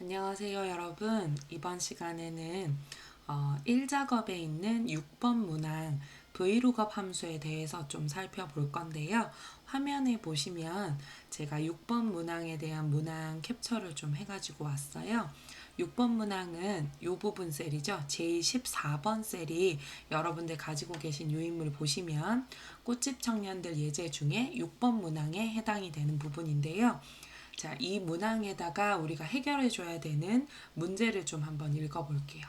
안녕하세요, 여러분. 이번 시간에는 1작업에 있는 6번 문항 Vlookup 함수에 대해서 좀 살펴볼 건데요. 화면에 보시면 제가 6번 문항에 대한 문항 캡처를 좀 해가지고 왔어요. 6번 문항은 이 부분 셀이죠. 제14번 셀이 여러분들 가지고 계신 유인물 보시면 꽃집 청년들 예제 중에 6번 문항에 해당이 되는 부분인데요. 자, 이 문항에다가 우리가 해결해 줘야 되는 문제를 좀 한번 읽어 볼게요.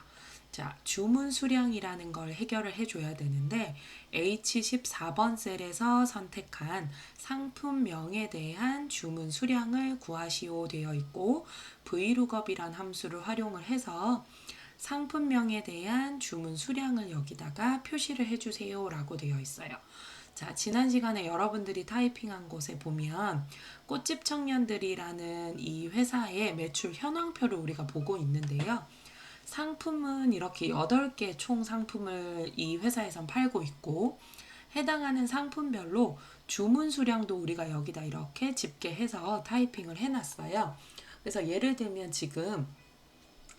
자, 주문 수량이라는 걸 해결을 해줘야 되는데 H14번 셀에서 선택한 상품명에 대한 주문 수량을 구하시오 되어 있고 VLOOKUP이란 함수를 활용을 해서 상품명에 대한 주문 수량을 여기다가 표시를 해주세요 라고 되어 있어요. 자, 지난 시간에 여러분들이 타이핑한 곳에 보면 꽃집 청년들이라는 이 회사의 매출 현황표를 우리가 보고 있는데요. 상품은 이렇게 8개 총 상품을 이 회사에선 팔고 있고 해당하는 상품별로 주문 수량도 우리가 여기다 이렇게 집계해서 타이핑을 해놨어요. 그래서 예를 들면 지금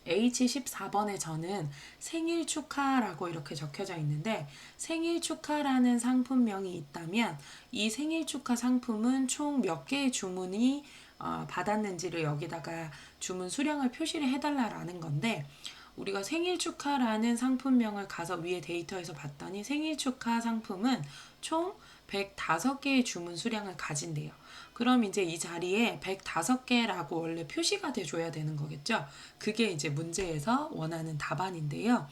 H14번에 저는 생일 축하라고 이렇게 적혀져 있는데 생일 축하라는 상품명이 있다면 이 생일 축하 상품은 총 몇 개의 주문이 받았는지를 여기다가 주문 수량을 표시를 해달라라는 건데 우리가 생일 축하라는 상품명을 가서 위에 데이터에서 봤더니 생일 축하 상품은 총 105개의 주문 수량을 가진대요. 그럼 이제 이 자리에 105개라고 원래 표시가 돼줘야 되는 거겠죠? 그게 이제 문제에서 원하는 답안인데요.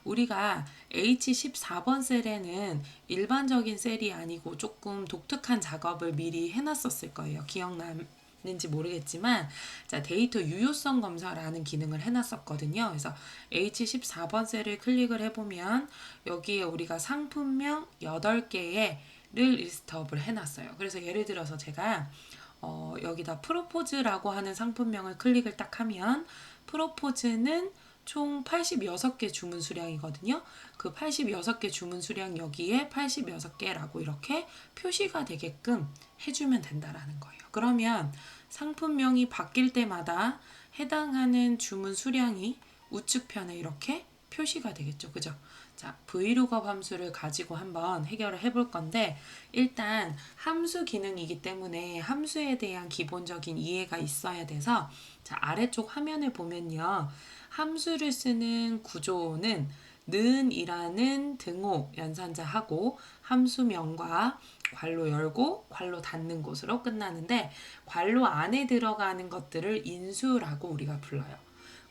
우리가 H14번 셀에는 일반적인 셀이 아니고 조금 독특한 작업을 미리 해놨었을 거예요. 기억나는지 모르겠지만 자, 데이터 유효성 검사라는 기능을 해놨었거든요. 그래서 H14번 셀을 클릭을 해보면 여기에 우리가 상품명 8개의 를 리스트업을 해놨어요. 그래서 예를 들어서 제가 여기다 프로포즈라고 하는 상품명을 클릭을 딱 하면 프로포즈는 총 86개 주문 수량이거든요. 그 86개 주문 수량 여기에 86개라고 이렇게 표시가 되게끔 해주면 된다라는 거예요. 그러면 상품명이 바뀔 때마다 해당하는 주문 수량이 우측편에 이렇게 표시가 되겠죠. 그죠? 자, VLOOKUP 함수를 가지고 한번 해결을 해볼 건데 일단 함수 기능이기 때문에 함수에 대한 기본적인 이해가 있어야 돼서 자, 아래쪽 화면을 보면요. 함수를 쓰는 구조는 는이라는 등호 연산자하고 함수명과 괄호 열고 괄호 닫는 곳으로 끝나는데 괄호 안에 들어가는 것들을 인수라고 우리가 불러요.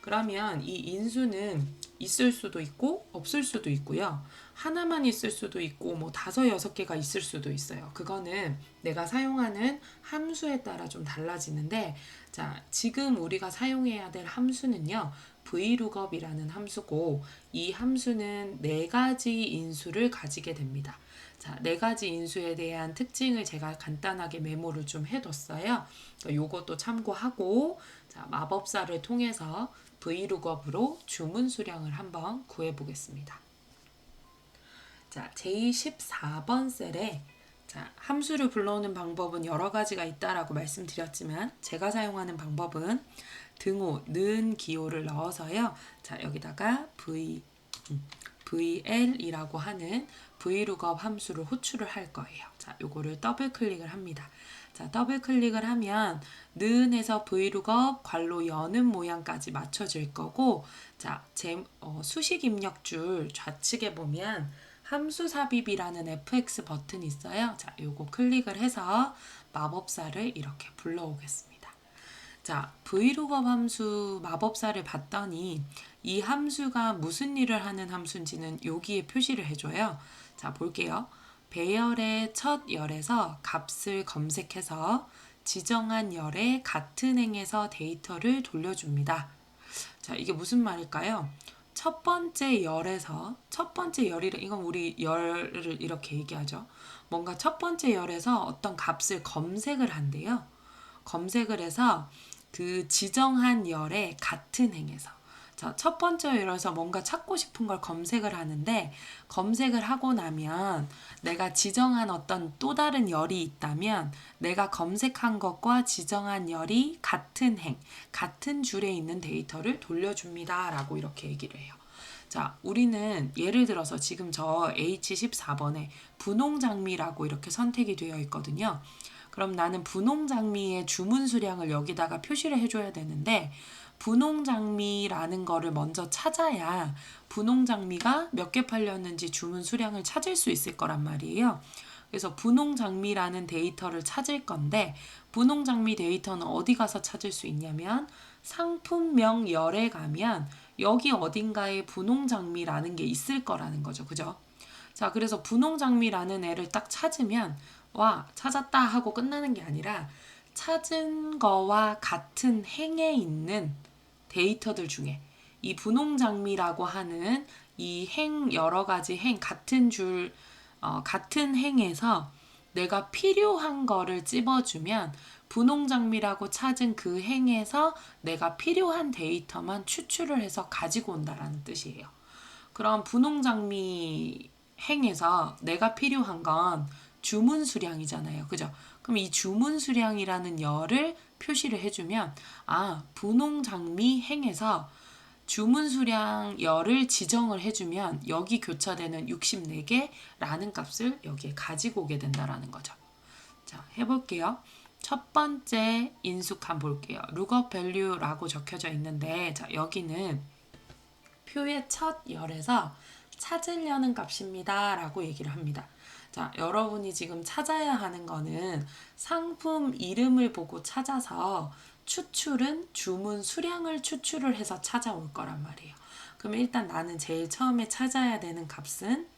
그러면 이 인수는 있을 수도 있고 없을 수도 있고요. 하나만 있을 수도 있고 뭐 5-6개가 있을 수도 있어요. 그거는 내가 사용하는 함수에 따라 좀 달라지는데 자, 지금 우리가 사용해야 될 함수는요. VLOOKUP이라는 함수고 이 함수는 4가지 인수를 가지게 됩니다. 자, 4가지 인수에 대한 특징을 제가 간단하게 메모를 좀 해뒀어요. 요것도 참고하고 자, 마법사를 통해서 VLOOKUP으로 주문 수량을 한번 구해 보겠습니다. 자, J14번 셀에 자, 함수를 불러오는 방법은 여러 가지가 있다라고 말씀드렸지만 제가 사용하는 방법은 등호, 는 기호를 넣어서요. 자, 여기다가 VL이라고 하는 VLOOKUP 함수를 호출을 할 거예요. 자, 요거를 더블 클릭을 합니다. 자, 더블 클릭을 하면 는에서 VLOOKUP 괄호 여는 모양까지 맞춰질 거고 자, 수식 입력줄 좌측에 보면 함수 삽입이라는 FX 버튼이 있어요. 자, 요거 클릭을 해서 마법사를 이렇게 불러오겠습니다. 자, VLOOKUP 함수 마법사를 봤더니 이 함수가 무슨 일을 하는 함수인지는 여기에 표시를 해줘요. 자, 볼게요. 배열의 첫 열에서 값을 검색해서 지정한 열에 같은 행에서 데이터를 돌려줍니다. 자, 이게 무슨 말일까요? 첫 번째 열에서 첫 번째 열이라 이건 우리 열을 이렇게 얘기하죠. 뭔가 첫 번째 열에서 어떤 값을 검색을 한대요. 검색을 해서 그 지정한 열에 같은 행에서 자, 첫 번째 열어서 뭔가 찾고 싶은 걸 검색을 하는데 검색을 하고 나면 내가 지정한 어떤 또 다른 열이 있다면 내가 검색한 것과 지정한 열이 같은 같은 줄에 있는 데이터를 돌려줍니다. 라고 이렇게 얘기를 해요. 자, 우리는 예를 들어서 지금 저 H14번에 분홍 장미라고 이렇게 선택이 되어 있거든요. 그럼 나는 분홍 장미의 주문 수량을 여기다가 표시를 해줘야 되는데 분홍 장미라는 거를 먼저 찾아야 분홍 장미가 몇 개 팔렸는지 주문 수량을 찾을 수 있을 거란 말이에요. 그래서 분홍 장미라는 데이터를 찾을 건데 분홍 장미 데이터는 어디 가서 찾을 수 있냐면 상품명 열에 가면 여기 어딘가에 분홍 장미라는 게 있을 거라는 거죠. 그죠? 자, 그래서 분홍 장미라는 애를 딱 찾으면 와, 찾았다 하고 끝나는 게 아니라 찾은 거와 같은 행에 있는 데이터들 중에 이 분홍 장미라고 하는 이 여러 가지 같은 같은 행에서 내가 필요한 거를 찝어주면 분홍 장미라고 찾은 그 행에서 내가 필요한 데이터만 추출을 해서 가지고 온다라는 뜻이에요. 그럼 분홍 장미 행에서 내가 필요한 건 주문 수량이잖아요. 그죠? 그럼 이 주문 수량이라는 열을 표시를 해주면 분홍 장미 행에서 주문 수량 열을 지정을 해주면 여기 교차되는 64개라는 값을 여기에 가지고 오게 된다라는 거죠. 자, 해볼게요. 첫 번째 인숙 한번 볼게요. lookup value라고 적혀져 있는데 자, 여기는 표의 첫 열에서 찾으려는 값입니다. 라고 얘기를 합니다. 자, 여러분이 지금 찾아야 하는 거는 상품 이름을 보고 찾아서 추출은 주문 수량을 추출을 해서 찾아올 거란 말이에요. 그럼 일단 나는 제일 처음에 찾아야 되는 값은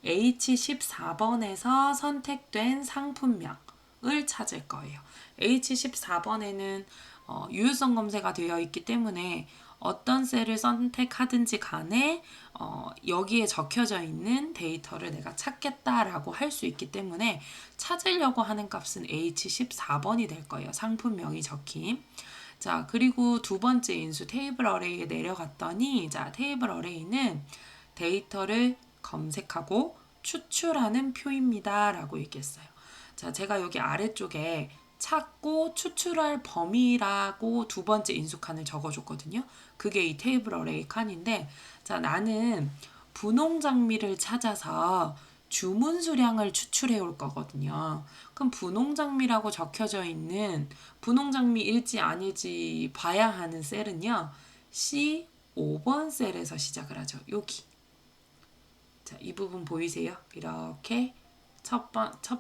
H14번에서 선택된 상품명을 찾을 거예요. H14번에는 유효성 검사가 되어 있기 때문에 어떤 셀을 선택하든지 간에 여기에 적혀져 있는 데이터를 내가 찾겠다라고 할 수 있기 때문에 찾으려고 하는 값은 H14번이 될 거예요. 상품명이 적힌. 자, 그리고 두 번째 인수 테이블 어레이에 내려갔더니 자, 테이블 어레이는 데이터를 검색하고 추출하는 표입니다. 라고 얘기했어요. 자, 제가 여기 아래쪽에 찾고 추출할 범위라고 두 번째 인수칸을 적어줬거든요. 그게 이 테이블 어레이 칸인데 자, 나는 분홍 장미를 찾아서 주문 수량을 추출해 올 거거든요. 그럼 분홍 장미라고 적혀져 있는 분홍 장미일지 아닐지 봐야 하는 셀은요. C5번 셀에서 시작을 하죠. 여기. 자, 이 부분 보이세요? 이렇게 첫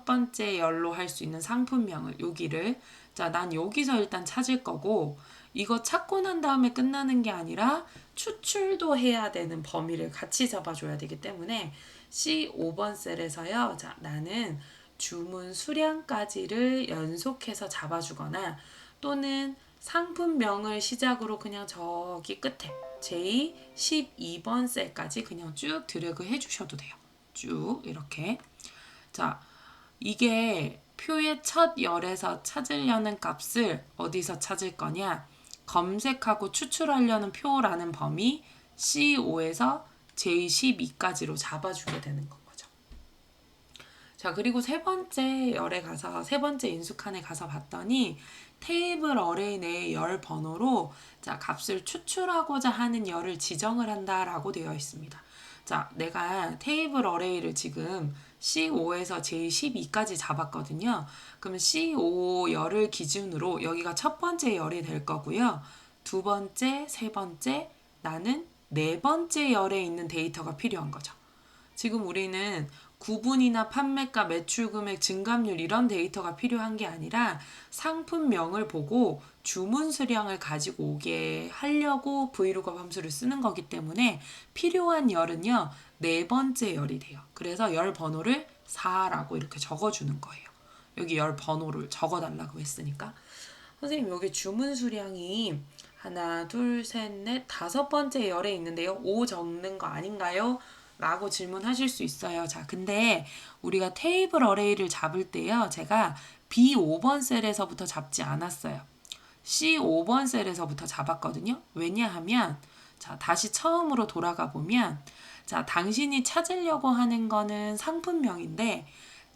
번째 열로 할 수 있는 상품명을 여기를 자, 난 여기서 일단 찾을 거고 이거 찾고 난 다음에 끝나는 게 아니라 추출도 해야 되는 범위를 같이 잡아줘야 되기 때문에 C5번 셀에서요. 자, 나는 주문 수량까지를 연속해서 잡아주거나 또는 상품명을 시작으로 그냥 저기 끝에 J12번 셀까지 그냥 쭉 드래그 해주셔도 돼요. 쭉 이렇게. 자, 이게 표의 첫 열에서 찾으려는 값을 어디서 찾을 거냐? 검색하고 추출하려는 표라는 범위 C5에서 J12까지로 잡아주게 되는 거죠. 자, 그리고 세 번째 열에 가서 세 번째 인수칸에 가서 봤더니 테이블 어레이 내의 열 번호로 자, 값을 추출하고자 하는 열을 지정을 한다라고 되어 있습니다. 자, 내가 테이블 어레이를 지금 C5에서 J12까지 잡았거든요. 그러면 C5 열을 기준으로 여기가 첫 번째 열이 될 거고요. 두 번째, 세 번째, 나는 네 번째 열에 있는 데이터가 필요한 거죠. 지금 우리는 구분이나 판매가, 매출 금액, 증감률 이런 데이터가 필요한 게 아니라 상품명을 보고 주문 수량을 가지고 오게 하려고 브이로그업 함수를 쓰는 거기 때문에 필요한 열은요. 네 번째 열이 돼요. 그래서 열 번호를 4라고 이렇게 적어주는 거예요. 여기 열 번호를 적어달라고 했으니까. 선생님 여기 주문 수량이 하나, 둘, 셋, 넷, 다섯 번째 열에 있는데요. 5 적는 거 아닌가요? 라고 질문하실 수 있어요. 자, 근데 우리가 테이블 어레이를 잡을 때요. 제가 B5번 셀에서부터 잡지 않았어요. C5번 셀에서부터 잡았거든요. 왜냐하면 자, 다시 처음으로 돌아가 보면, 자, 당신이 찾으려고 하는 거는 상품명인데,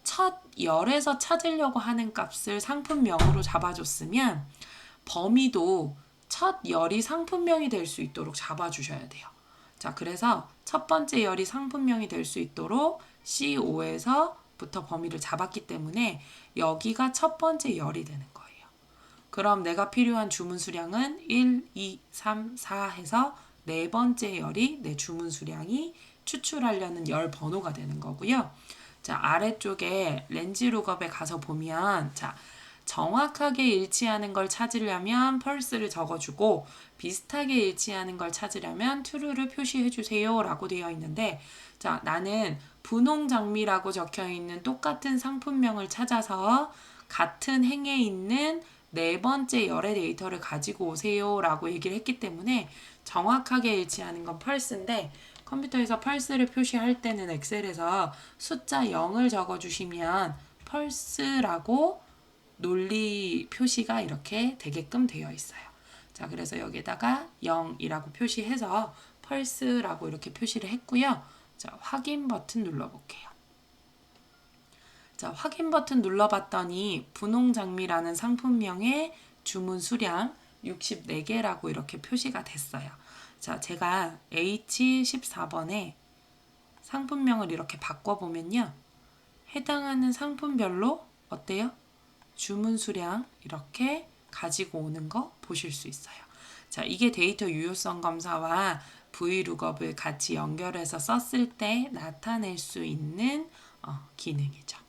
첫 열에서 찾으려고 하는 값을 상품명으로 잡아줬으면, 범위도 첫 열이 상품명이 될 수 있도록 잡아주셔야 돼요. 자, 그래서 첫 번째 열이 상품명이 될 수 있도록 C5에서부터 범위를 잡았기 때문에 여기가 첫 번째 열이 되는 거예요. 그럼 내가 필요한 주문 수량은 1, 2, 3, 4 해서 네 번째 열이 내 주문 수량이 추출하려는 열 번호가 되는 거고요. 자, 아래쪽에 렌지 룩업에 가서 보면, 자, 정확하게 일치하는 걸 찾으려면 펄스를 적어주고 비슷하게 일치하는 걸 찾으려면 true를 표시해 주세요 라고 되어 있는데, 자, 나는 분홍 장미라고 적혀 있는 똑같은 상품명을 찾아서 같은 행에 있는 네 번째 열의 데이터를 가지고 오세요 라고 얘기를 했기 때문에 정확하게 일치하는 건 펄스인데, 컴퓨터에서 펄스를 표시할 때는 엑셀에서 숫자 0을 적어주시면 펄스라고 논리 표시가 이렇게 되게끔 되어 있어요. 자, 그래서 여기다가 0이라고 표시해서 펄스라고 이렇게 표시를 했고요. 자, 확인 버튼 눌러볼게요. 자, 확인 버튼 눌러봤더니 분홍 장미라는 상품명의 주문 수량 64개라고 이렇게 표시가 됐어요. 자, 제가 H14번에 상품명을 이렇게 바꿔보면요. 해당하는 상품별로 어때요? 주문 수량 이렇게 가지고 오는 거 보실 수 있어요. 자, 이게 데이터 유효성 검사와 VLOOKUP을 같이 연결해서 썼을 때 나타낼 수 있는 기능이죠.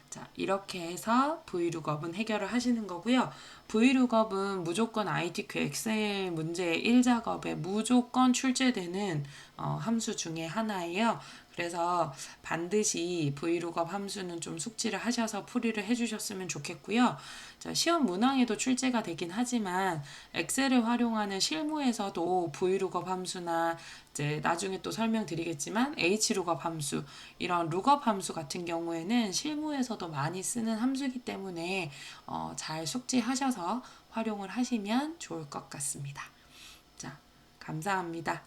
자, 이렇게 해서 VLOOKUP은 해결을 하시는 거고요. VLOOKUP은 무조건 ITQ 엑셀 문제 1작업에 무조건 출제되는 함수 중에 하나예요. 그래서 반드시 VLOOKUP 함수는 좀 숙지를 하셔서 풀이를 해주셨으면 좋겠고요. 자, 시험 문항에도 출제가 되긴 하지만 엑셀을 활용하는 실무에서도 VLOOKUP 함수나 이제 나중에 또 설명드리겠지만 HLOOKUP 함수, 이런 룩업 함수 같은 경우에는 실무에서도 많이 쓰는 함수이기 때문에 잘 숙지하셔서 활용을 하시면 좋을 것 같습니다. 자, 감사합니다.